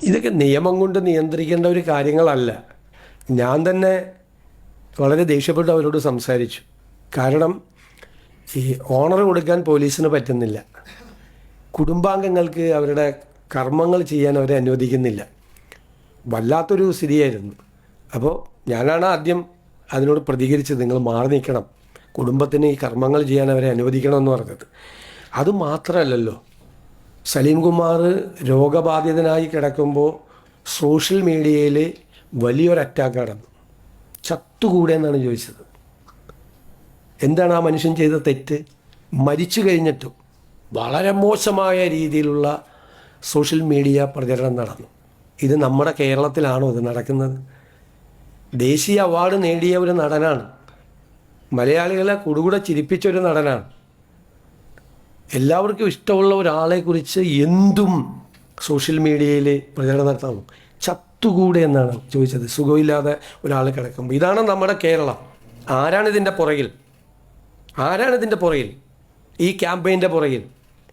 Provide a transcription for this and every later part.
ഇതൊക്കെ നിയമം കൊണ്ട് നിയന്ത്രിക്കേണ്ട ഒരു കാര്യങ്ങളല്ല. ഞാൻ തന്നെ വളരെ ദേഷ്യപ്പെട്ട് അവരോട് സംസാരിച്ചു. കാരണം ഈ ഓണർ കൊടുക്കാൻ പോലീസിന് പറ്റുന്നില്ല, കുടുംബാംഗങ്ങൾക്ക് അവരുടെ കർമ്മങ്ങൾ ചെയ്യാൻ അവരെ അനുവദിക്കുന്നില്ല. വല്ലാത്തൊരു സ്ഥിതിയായിരുന്നു. അപ്പോൾ ഞാനാണ് ആദ്യം അതിനോട് പ്രതികരിച്ചത്, നിങ്ങൾ മാറി നിൽക്കണം, കുടുംബത്തിന് ഈ കർമ്മങ്ങൾ ചെയ്യാൻ അവരെ അനുവദിക്കണമെന്ന് പറഞ്ഞത്. അതുമാത്രമല്ലല്ലോ, സലീം കുമാർ രോഗബാധിതനായി കിടക്കുമ്പോൾ സോഷ്യൽ മീഡിയയിൽ വലിയൊരു അറ്റാക്ക് നടന്നു. ചത്തുകൂടെ എന്നാണ് ചോദിച്ചത്. എന്താണ് ആ മനുഷ്യൻ ചെയ്ത തെറ്റ്? മരിച്ചു കഴിഞ്ഞിട്ടും വളരെ മോശമായ രീതിയിലുള്ള സോഷ്യൽ മീഡിയ പ്രചരണം നടന്നു. ഇത് നമ്മുടെ കേരളത്തിലാണോ ഇത് നടക്കുന്നത്? ദേശീയ അവാർഡ് നേടിയ ഒരു നടനാണ്, മലയാളികളെ കുടുകൂടെ ചിരിപ്പിച്ച ഒരു നടനാണ്. എല്ലാവർക്കും ഇഷ്ടമുള്ള ഒരാളെക്കുറിച്ച് എന്തും സോഷ്യൽ മീഡിയയിൽ പ്രചരണം നടത്താമോ? ചത്തുകൂടെ എന്നാണ് ചോദിച്ചത്, സുഖമില്ലാതെ ഒരാൾ കിടക്കുമ്പോൾ. ഇതാണ് നമ്മുടെ കേരളം. ആരാണിതിൻ്റെ പുറകിൽ? ആരാണിതിൻ്റെ പുറകിൽ? ഈ ക്യാമ്പയിൻ്റെ പുറകിൽ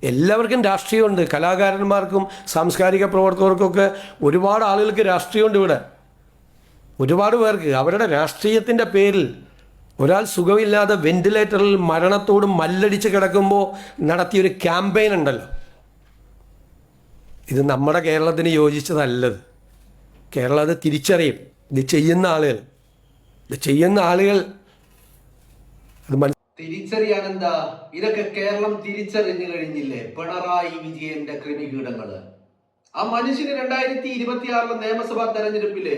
എല്ലാവർക്കും രാഷ്ട്രീയമുണ്ട്. കലാകാരന്മാർക്കും സാംസ്കാരിക പ്രവർത്തകർക്കൊക്കെ ഒരുപാട് ആളുകൾക്ക് രാഷ്ട്രീയമുണ്ട് ഇവിടെ. ഒരുപാട് പേർക്ക് അവരുടെ രാഷ്ട്രീയത്തിൻ്റെ പേരിൽ ഒരാൾ സുഖമില്ലാതെ വെന്റിലേറ്ററിൽ മരണത്തോട് മല്ലടിച്ച് കിടക്കുമ്പോൾ നടത്തിയൊരു ക്യാമ്പയിൻ ഉണ്ടല്ലോ, ഇത് നമ്മുടെ കേരളത്തിന് യോജിച്ചതല്ലത്. കേരളം അത് തിരിച്ചറിയും. ഇത് ചെയ്യുന്ന ആളുകൾ അത് തിരിച്ചറിയാൻ എന്താ? ഇതൊക്കെ കേരളം തിരിച്ചറിഞ്ഞു കഴിഞ്ഞില്ലേ? പിണറായി വിജയന്റെ ക്രിമികീടങ്ങള്. ആ മനുഷ്യന് 2026 നിയമസഭാ തെരഞ്ഞെടുപ്പില്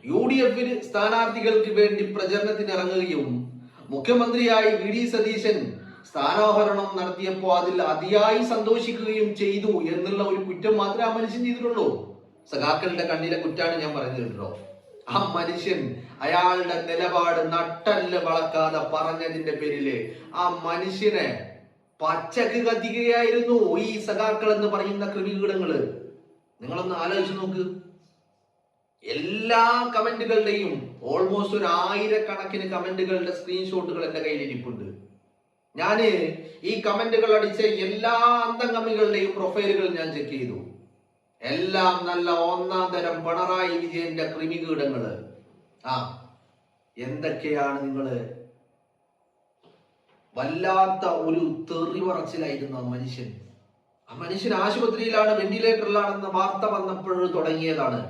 UDF സ്ഥാനാർത്ഥികൾക്ക് വേണ്ടി പ്രചരണത്തിന് ഇറങ്ങുകയും മുഖ്യമന്ത്രിയായി VD സതീശൻ സ്ഥാനാരോഹണം നടത്തിയപ്പോ അതിൽ അതിയായി സന്തോഷിക്കുകയും ചെയ്തു എന്നുള്ള ഒരു കുറ്റം മാത്രമേ ആ മനുഷ്യൻ ചെയ്തിട്ടുള്ളൂ. സഖാക്കളുടെ കണ്ണിലെ കുറ്റാണ് ഞാൻ പറഞ്ഞിട്ടുണ്ടോ? ആ മനുഷ്യൻ അയാളുടെ നിലപാട് നട്ടല് വളക്കാതെ പറഞ്ഞതിന്റെ പേരില് ആ മനുഷ്യനെ പച്ചക്ക് കത്തിക്കുകയായിരുന്നു ഈ സഖാക്കൾ എന്ന് പറയുന്ന ക്രിമികീടങ്ങള്. നിങ്ങളൊന്ന് ആലോചിച്ച് നോക്ക്. എല്ലാ കമന്റുകളുടെയും ഓൾമോസ്റ്റ് 1000 കമന്റുകളുടെ സ്ക്രീൻഷോട്ടുകൾ എന്റെ കയ്യിൽ ഇരിപ്പുണ്ട്. ഞാന് ഈ കമന്റുകൾ അടിച്ച എല്ലാ അന്തംഗമികളുടെയും പ്രൊഫൈലുകൾ ഞാൻ ചെക്ക് ചെയ്തു. എല്ലാം നല്ല ഒന്നാം തരം പിണറായി വിജയന്റെ ക്രിമികീടങ്ങള്. എന്തൊക്കെയാണ് നിങ്ങള്? വല്ലാത്ത ഒരു തെറി പറച്ചിലായിരുന്നു ആ മനുഷ്യൻ. ആ മനുഷ്യൻ ആശുപത്രിയിലാണ്, വെന്റിലേറ്ററിലാണെന്ന വാർത്ത വന്നപ്പോഴും തുടങ്ങിയതാണ്.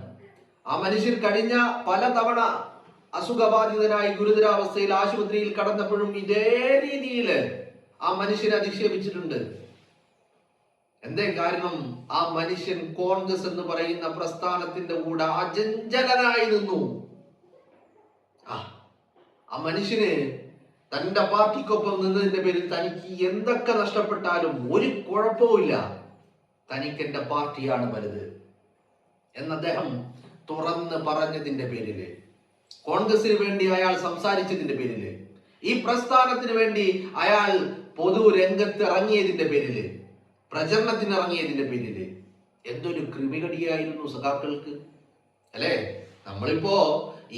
ആ മനുഷ്യൻ കഴിഞ്ഞ പലതവണ അസുഖബാധിതനായി ഗുരുതരാവസ്ഥയിൽ ആശുപത്രിയിൽ കടന്നപ്പോഴും ഇതേ രീതിയിൽ ആ മനുഷ്യനെ അധിക്ഷേപിച്ചിട്ടുണ്ട്. എന്തേ കാരണം? ആ മനുഷ്യൻ കോൺഗ്രസ് എന്ന് പറയുന്ന പ്രസ്ഥാനത്തിന്റെ കൂടെ അചഞ്ചലനായി നിന്നു. ആ മനുഷ്യന് തന്റെ പാർട്ടിക്കൊപ്പം നിന്നതിന്റെ പേരിൽ തനിക്ക് എന്തൊക്കെ നഷ്ടപ്പെട്ടാലും ഒരു കുഴപ്പവുമില്ല, തനിക്ക് എന്റെ പാർട്ടിയാണ് വലുത് എന്ന് അദ്ദേഹം തുറന്ന് പറഞ്ഞതിന്റെ പേരില്, കോൺഗ്രസിന് വേണ്ടി അയാൾ സംസാരിച്ചതിന്റെ പേരില്, ഈ പ്രസ്ഥാനത്തിന് വേണ്ടി അയാൾ പൊതു രംഗത്ത് ഇറങ്ങിയതിന്റെ പേരില്, പ്രചരണത്തിന് ഇറങ്ങിയതിന്റെ പേരില് എന്തൊരു ക്രിമികടിയായിരുന്നു സഖാക്കൾക്ക്, അല്ലേ? നമ്മളിപ്പോ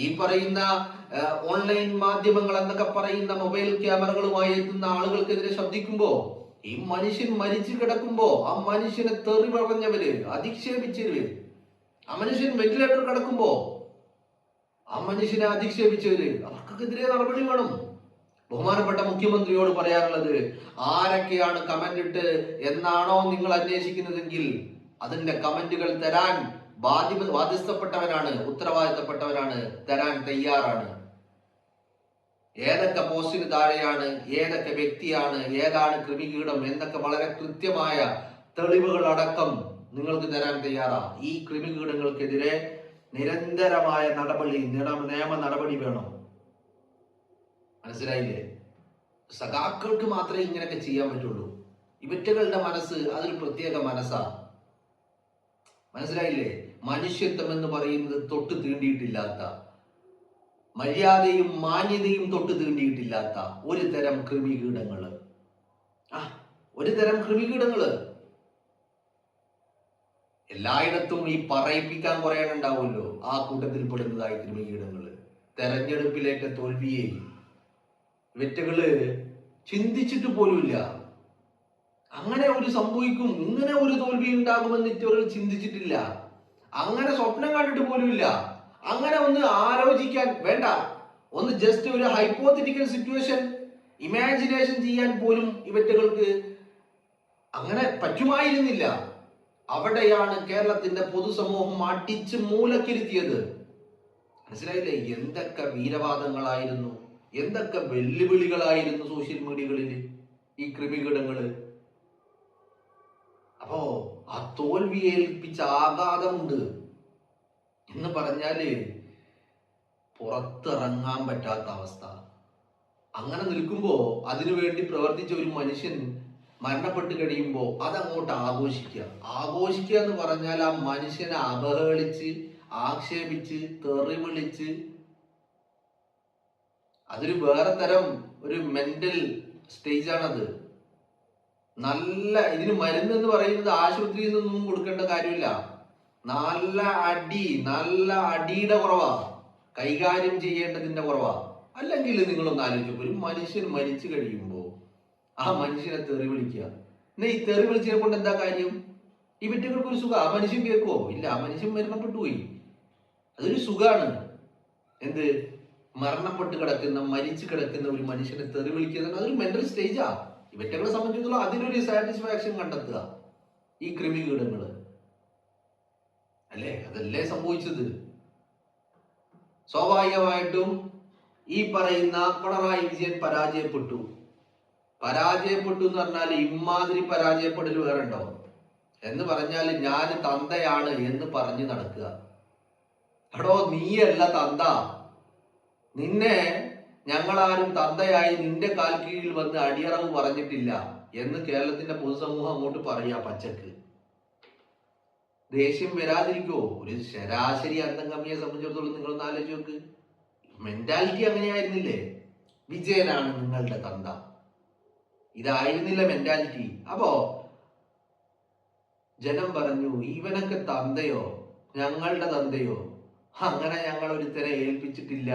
ഈ പറയുന്ന ഓൺലൈൻ മാധ്യമങ്ങൾ എന്നൊക്കെ പറയുന്ന മൊബൈൽ ക്യാമറകളുമായി എത്തുന്ന ആളുകൾക്കെതിരെ ശബ്ദിക്കുമ്പോ ഈ മനുഷ്യൻ മരിച്ചു കിടക്കുമ്പോ ആ മനുഷ്യനെ തെറി പറഞ്ഞവര്, അധിക്ഷേപിച്ചവര്, ആ മനുഷ്യൻ വെന്റിലേറ്റർ കിടക്കുമ്പോ ആ മനുഷ്യനെ അധിക്ഷേപിച്ചവര്, അവർക്കെതിരെ നടപടി വേണം. ബഹുമാനപ്പെട്ട മുഖ്യമന്ത്രിയോട് പറയാനുള്ളത്, ആരൊക്കെയാണ് കമന്റ് ഇട്ട് എന്നാണോ നിങ്ങൾ അന്വേഷിക്കുന്നതെങ്കിൽ അതിന്റെ കമന്റുകൾ തരാൻ ബാധ്യസ്ഥപ്പെട്ടവനാണ്, ഉത്തരവാദിത്തപ്പെട്ടവനാണ്, തരാൻ തയ്യാറാണ്. ഏതൊക്കെ പോസ്റ്റിന് താഴെയാണ്, ഏതൊക്കെ വ്യക്തിയാണ്, ഏതാണ് ക്രിമികീടം എന്നൊക്കെ വളരെ കൃത്യമായ തെളിവുകൾ അടക്കം നിങ്ങൾക്ക് തരാൻ തയ്യാറാ. ഈ ക്രിമികീടങ്ങൾക്കെതിരെ നിരന്തരമായ നിയമ നടപടി വേണം. മനസ്സിലായില്ലേ? സഖാക്കൾക്ക് മാത്രമേ ഇങ്ങനെയൊക്കെ ചെയ്യാൻ പറ്റുള്ളൂ. ഇവറ്റകളുടെ മനസ്സ് അതൊരു പ്രത്യേക മനസ്സാ. മനസ്സിലായില്ലേ? മനുഷ്യത്വം എന്ന് പറയുന്നത് തൊട്ട് തീണ്ടിയിട്ടില്ലാത്ത, മര്യാദയും മാന്യതയും തൊട്ട് തീണ്ടിയിട്ടില്ലാത്ത ഒരു തരം ക്രിമികീടങ്ങള്. എല്ലായിടത്തും ഈ പറയിപ്പിക്കാൻ കുറെ ഉണ്ടാവുമല്ലോ, ആ കൂട്ടത്തിൽ പെടുന്നതായി ക്രിമികീടങ്ങള്. തെരഞ്ഞെടുപ്പിലേറ്റ തോൽവിയെ ഇവറ്റകള് ചിന്തിച്ചിട്ട് പോലുമില്ല. അങ്ങനെ ഒരു സംഭവിക്കും, ഇങ്ങനെ ഒരു തോൽവി ഉണ്ടാകുമെന്ന് ഇവർ ചിന്തിച്ചിട്ടില്ല. അങ്ങനെ സ്വപ്നം കണ്ടിട്ട് പോലുമില്ല. അങ്ങനെ ഒന്ന് ആലോചിക്കാൻ വേണ്ട, ഒന്ന് ജസ്റ്റ് ഒരു ഹൈപ്പോത്തറ്റിക്കൽ സിറ്റുവേഷൻ ഇമാജിനേഷൻ ചെയ്യാൻ പോലും ഇവറ്റകൾക്ക് അങ്ങനെ പറ്റുമായിരുന്നില്ല. അവിടെയാണ് കേരളത്തിന്റെ പൊതുസമൂഹം അടിച്ച് മൂലക്കിരുത്തിയത്. മനസ്സിലായില്ലേ? എന്തൊക്കെ വീരവാദങ്ങളായിരുന്നു, എന്തൊക്കെ വെല്ലുവിളികളായിരുന്നു സോഷ്യൽ മീഡിയകളിൽ ഈ കൃമികീടങ്ങള്. അപ്പോ ആ തോൽവി ഏൽപ്പിച്ച ആഘാതമുണ്ട് എന്ന് പറഞ്ഞാല് പുറത്തിറങ്ങാൻ പറ്റാത്ത അവസ്ഥ. അങ്ങനെ നിൽക്കുമ്പോ അതിനുവേണ്ടി പ്രവർത്തിച്ച ഒരു മനുഷ്യൻ മരണപ്പെട്ട് കഴിയുമ്പോ അതങ്ങോട്ട് ആഘോഷിക്കുക എന്ന് പറഞ്ഞാൽ ആ മനുഷ്യനെ അപഹേളിച്ച് ആക്ഷേപിച്ച് തെറി വിളിച്ച് അതൊരു വേറെ തരം ഒരു മെന്റൽ സ്റ്റേജാണത്. നല്ല ഇതിന് മരുന്ന് എന്ന് പറയുന്നത് ആശുപത്രിയിൽ നിന്നൊന്നും കൊടുക്കേണ്ട കാര്യമില്ല. നല്ല അടിയുടെ കുറവാ, കൈകാര്യം ചെയ്യേണ്ടതിന്റെ കുറവാ. അല്ലെങ്കിൽ നിങ്ങളൊന്ന് ആലോചിച്ചു, ഒരു മനുഷ്യൻ മരിച്ചു കഴിയുമ്പോ ആ മനുഷ്യനെ തെറി വിളിക്കുക. എന്നാ ഈ തെറി വിളിച്ചതിനെ കൊണ്ട് എന്താ കാര്യം? ഈ വ്യക്തികൾക്ക് ഒരു സുഖം. ആ മനുഷ്യൻ കേൾക്കുവോ? ഇല്ല, ആ മനുഷ്യൻ മരണപ്പെട്ടു പോയി. അതൊരു സുഖാണ്. എന്ത്? മരണപ്പെട്ട് കിടക്കുന്ന മരിച്ചു കിടക്കുന്ന ഒരു മനുഷ്യനെ തെറി വിളിക്കുന്നത് അതൊരു മെന്റൽ സ്റ്റേജാ. ഇവറ്റകളെ സംബന്ധിച്ചിടത്തോളം അതിനൊരു സാറ്റിസ്ഫാക്ഷൻ കണ്ടെത്തുക ഈ കൃമികീടങ്ങള് അല്ലേ? അതല്ലേ സംഭവിച്ചത്. സ്വാഭാവികമായിട്ടും ഈ പറയുന്ന പിണറായി വിജയൻ പരാജയപ്പെട്ടു എന്ന് പറഞ്ഞാൽ ഇമാതിരി പരാജയപ്പെടൽ വേറെ ഉണ്ടോ എന്ന് പറഞ്ഞാൽ ഞാൻ തന്തയാണ് എന്ന് പറഞ്ഞു നടക്കുക. എടോ, നീയല്ല തന്ത. നിന്നെ ഞങ്ങളാരും തന്തയായി നിന്റെ കാൽ കീഴിൽ വന്ന് അടിയറവ് പറഞ്ഞിട്ടില്ല എന്ന് കേരളത്തിന്റെ പൊതുസമൂഹം അങ്ങോട്ട് പറയാ പച്ചക്ക്. ദേഷ്യം വരാതിരിക്കോ? ഒരു ശരാശരി അന്തംഗമിയെ സംബന്ധിച്ചിടത്തോളം നിങ്ങളൊന്ന് ആലോചിച്ച് നോക്ക്. മെന്റാലിറ്റി അങ്ങനെയായിരുന്നില്ലേ? വിജയനാണ് നിങ്ങളുടെ തന്ത, ഇതായിരുന്നില്ല മെന്റാലിറ്റി. അപ്പോ ജനം പറഞ്ഞു, ഇവനൊക്കെ തന്തയോ, ഞങ്ങളുടെ തന്തയോ, അങ്ങനെ ഞങ്ങൾ ഒരുത്തരെ ഏൽപ്പിച്ചിട്ടില്ല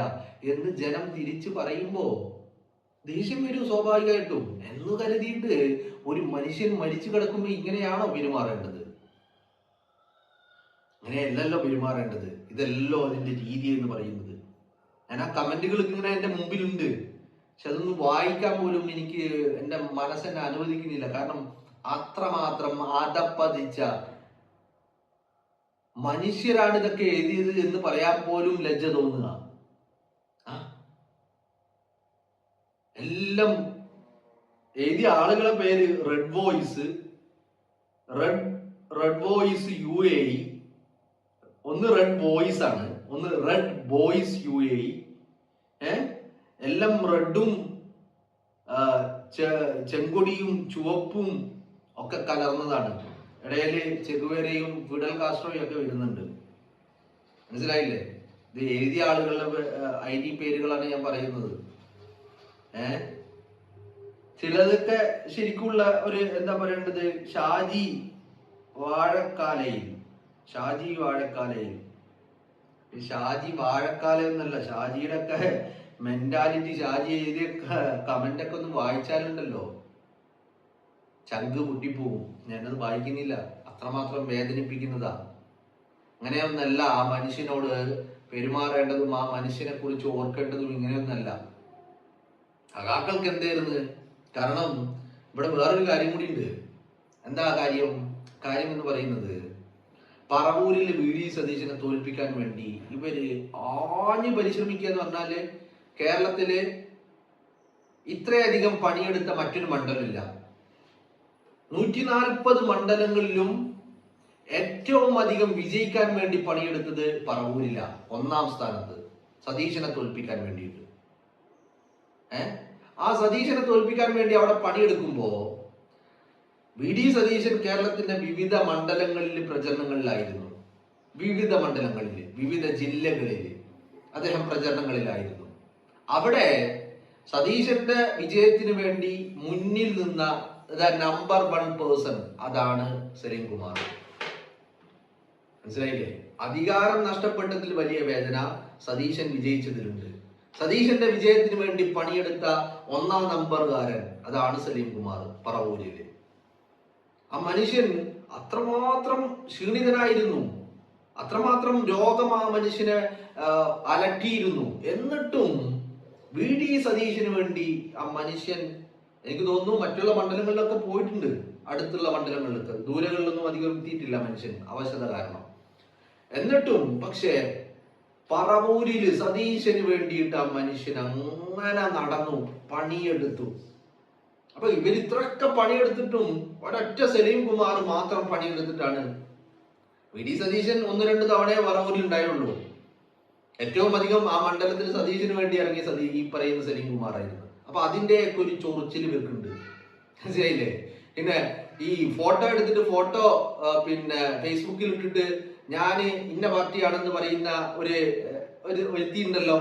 എന്ന് ജനം തിരിച്ചു പറയുമ്പോ ദേഷ്യം വരും സ്വാഭാവികമായിട്ടും. എന്ന് കരുതിയിട്ട് ഒരു മനുഷ്യൻ മരിച്ചു കിടക്കുമ്പോ ഇങ്ങനെയാണോ പെരുമാറേണ്ടത്? അങ്ങനെയല്ലല്ലോ പെരുമാറേണ്ടത്. ഇതല്ലോ അതിന്റെ രീതി എന്ന് പറയുന്നത്. ഞാൻ ആ കമന്റുകൾക്ക് ഇങ്ങനെ എന്റെ മുമ്പിലുണ്ട്, പക്ഷെ അതൊന്നും വായിക്കാൻ പോലും എനിക്ക് എന്റെ മനസ്സെന്നെ അനുവദിക്കുന്നില്ല. കാരണം അത്രമാത്രം അതപ്പതിച്ച മനുഷ്യരാണ് ഇതൊക്കെ എഴുതിയത് എന്ന് പറയാൻ പോലും ലജ്ജ തോന്നുക. എല്ലാം എഴുതിയ ആളുകളെ പേര് റെഡ് വോയിസ് UAE, ഒന്ന് റെഡ് വോയിസ് ആണ്, ഒന്ന് റെഡ് ബോയ്സ് UAE. എല്ലാം റെഡും ചെങ്കൊടിയും ചുവപ്പും ഒക്കെ കലർന്നതാണ്. ഇടയില് ചെഗുവേരയും ഫിഡൽ കാസ്ട്രോയും ഒക്കെ വരുന്നുണ്ട്. മനസ്സിലായില്ലേ? ഇത് എഴുതിയ ആളുകളുടെ ID പേരുകളാണ് ഞാൻ പറയുന്നത്. ചിലതൊക്കെ ശരിക്കുള്ള ഒരു എന്താ പറയേണ്ടത്, ഷാജി വാഴക്കാലയിൽ. എന്നല്ല, ഷാജിയുടെ ഒക്കെ മെന്റാലിറ്റി, ഷാജി എഴുതിയ കമന്റ് ഒക്കെ ഒന്ന് വായിച്ചാലുണ്ടല്ലോ ചങ്ക് പൊട്ടിപ്പോവും. ഞാനത് വായിക്കുന്നില്ല, അത്രമാത്രം വേദനിപ്പിക്കുന്നതാ. അങ്ങനെയൊന്നല്ല ആ മനുഷ്യനോട് പെരുമാറേണ്ടതും ആ മനുഷ്യനെ കുറിച്ച് ഓർക്കേണ്ടതും ഇങ്ങനെയൊന്നല്ല. സഖാക്കൾക്ക് എന്തായിരുന്നു? കാരണം ഇവിടെ വേറൊരു കാര്യം കൂടി ഉണ്ട്. എന്താ കാര്യം എന്ന് പറയുന്നത്, പറവൂരിൽ VD സതീശനെ തോൽപ്പിക്കാൻ വേണ്ടി ഇവര് ആഞ്ഞു പരിശ്രമിക്കുക എന്ന് പറഞ്ഞാല് കേരളത്തില് ഇത്രയധികം പണിയെടുത്ത മറ്റൊരു മണ്ഡലമില്ല. 140 മണ്ഡലങ്ങളിലും ഏറ്റവും അധികം വിജയിക്കാൻ വേണ്ടി പണിയെടുത്തത് പറവൂരില്ല, 1ാം സ്ഥാനത്ത് സതീശനെ തോൽപ്പിക്കാൻ വേണ്ടിയിട്ട്. ആ സതീശനെ തോൽപ്പിക്കാൻ വേണ്ടി അവിടെ പണിയെടുക്കുമ്പോ VD സതീശൻ കേരളത്തിന്റെ വിവിധ മണ്ഡലങ്ങളിൽ പ്രചരണങ്ങളിലായിരുന്നു. വിവിധ ജില്ലകളിൽ അദ്ദേഹം പ്രചരണങ്ങളിലായിരുന്നു. അവിടെ സതീശന്റെ വിജയത്തിന് വേണ്ടി മുന്നിൽ നിന്ന നമ്പർ 1 പേഴ്സൺ അതാണ് സലീം കുമാർ. മനസ്സിലായില്ലേ? അധികാരം നഷ്ടപ്പെട്ടതിൽ വലിയ വേദന സതീശൻ വിജയിച്ചതിലുണ്ട്. സതീശന്റെ വിജയത്തിന് വേണ്ടി പണിയെടുത്ത 1ാം നമ്പറുകാരൻ അതാണ് സലീം കുമാർ പറവൂരില്. ആ മനുഷ്യൻ അത്രമാത്രം ക്ഷീണിതനായിരുന്നു. അത്രമാത്രം രോഗം ആ മനുഷ്യനെ അലട്ടിയിരുന്നു. എന്നിട്ടും VD സതീശന് വേണ്ടി ആ മനുഷ്യൻ, എനിക്ക് തോന്നുന്നു മറ്റുള്ള മണ്ഡലങ്ങളിലൊക്കെ പോയിട്ടുണ്ട്, അടുത്തുള്ള മണ്ഡലങ്ങളിലൊക്കെ, ദൂരങ്ങളിലൊന്നും അധികം എത്തിയിട്ടില്ല മനുഷ്യൻ അവശത കാരണം. എന്നിട്ടും പക്ഷേ പറവൂരില് സതീശന് വേണ്ടിയിട്ട് ആ മനുഷ്യൻ അങ്ങനെ നടന്നു, പണിയെടുത്തു. അപ്പൊ ഇവരിത്രയൊക്കെ പണിയെടുത്തിട്ടും ഒരൊറ്റ സലീം കുമാർ മാത്രം പണിയെടുത്തിട്ടാണ്. VD സതീശൻ 1-2 തവണയെ പറവൂരിൽ ഉണ്ടായുള്ളൂ. ഏറ്റവും അധികം ആ മണ്ഡലത്തിൽ സതീശന് വേണ്ടി ഇറങ്ങിയ ഈ പറയുന്ന സലീം കുമാർ ആയിരുന്നു. അപ്പൊ അതിന്റെയൊക്കെ ഒരു ചൊറിച്ചിൽ വെക്കുന്നുണ്ട്, മനസ്സിലായില്ലേ? പിന്നെ ഈ ഫോട്ടോ എടുത്തിട്ട് പിന്നെ ഫേസ്ബുക്കിൽ ഇട്ടിട്ട് ഞാൻ ഇന്ന പാർട്ടിയാണെന്ന് പറയുന്ന ഒരു വ്യക്തി ഉണ്ടല്ലോ,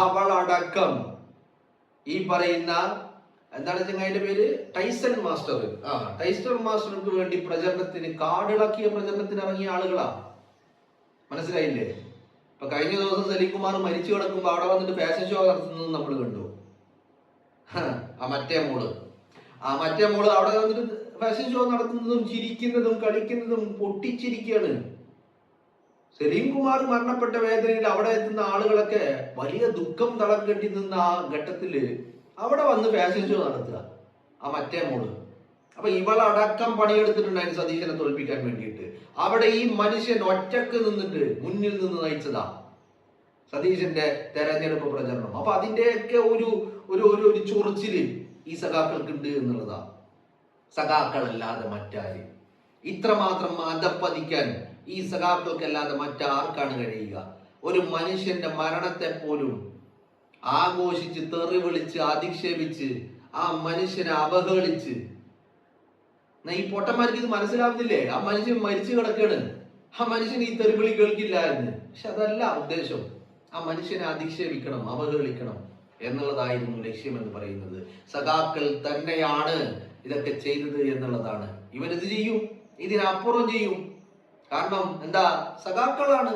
അവളടക്കം ഈ പറയുന്ന എന്താണ് ചങ്ങായിന്റെ പേര്, ടൈസൺ മാസ്റ്റർ. ടൈസൺ മാസ്റ്റർക്ക് വേണ്ടി പ്രചരണത്തിന്, കാടിളക്കിയ പ്രചരണത്തിന് ഇറങ്ങിയ ആളുകളാ, മനസ്സിലായില്ലേ? ഇപ്പൊ കഴിഞ്ഞ ദിവസം സലീം കുമാർ മരിച്ചു കിടക്കുമ്പോ അവിടെ വന്നിട്ട് ഫാഷൻ ഷോ നടത്തുന്നത് നമ്മൾ കണ്ടു. ആ മറ്റേ മോള് അവിടെ വന്നിട്ട് ഫാഷൻ ഷോ നടത്തുന്നതും ചിരിക്കുന്നതും കളിക്കുന്നതും പൊട്ടിച്ചിരിക്കുകയാണ്. സലീം കുമാർ മരണപ്പെട്ട വേദനയിൽ അവിടെ എത്തുന്ന ആളുകളൊക്കെ വലിയ ദുഃഖം തളം കെട്ടി നിന്ന ആ ഘട്ടത്തില് അവിടെ വന്ന് ഫാഷൻ ഷോ നടത്തുക ആ മറ്റേ മോള്. അപ്പൊ ഇവളടക്കം പണിയെടുത്തിട്ടുണ്ടായിരുന്നു സതീശനെ തോൽപ്പിക്കാൻ വേണ്ടിയിട്ട്. അവിടെ ഈ മനുഷ്യൻ ഒറ്റക്ക് നിന്നിട്ട് മുന്നിൽ നിന്ന് നയിച്ചതാ സതീശന്റെ തെരഞ്ഞെടുപ്പ് പ്രചരണം. അപ്പൊ അതിന്റെയൊക്കെ ഒരു ഒരു ഒരു ചൊറിച്ചില് ഈ സഖാക്കൾക്ക് ഉണ്ട് എന്നുള്ളതാ. സഖാക്കളല്ലാതെ മറ്റാര് ഇത്രമാത്രം അധപ്പതിക്കാൻ ഈ സഖാക്കൾക്കല്ലാതെ മറ്റാർക്കാണ് കഴിയുക? ഒരു മനുഷ്യന്റെ മരണത്തെ പോലും ആഘോഷിച്ച്, തെറി വിളിച്ച്, അധിക്ഷേപിച്ച്, ആ മനുഷ്യനെ അവഹേളിച്ച്. ഈ പൊട്ടന്മാർക്ക് ഇത് മനസ്സിലാവുന്നില്ലേ? ആ മനുഷ്യൻ മരിച്ചു കിടക്കാണ്, ആ മനുഷ്യൻ ഈ തെറിവിളി കേൾക്കില്ല എന്ന്. പക്ഷെ അതല്ല ഉദ്ദേശം. ആ മനുഷ്യനെ അധിക്ഷേപിക്കണം, അവഹേളിക്കണം എന്നുള്ളതായിരുന്നു ലക്ഷ്യമെന്ന് പറയുന്നത്. സഖാക്കൾ തന്നെയാണ് ഇതൊക്കെ ചെയ്തത് എന്നുള്ളതാണ്. ഇവരിത് ചെയ്യും, ഇതിനപ്പുറം ചെയ്യും. കാരണം എന്താ? സഖാക്കളാണ്.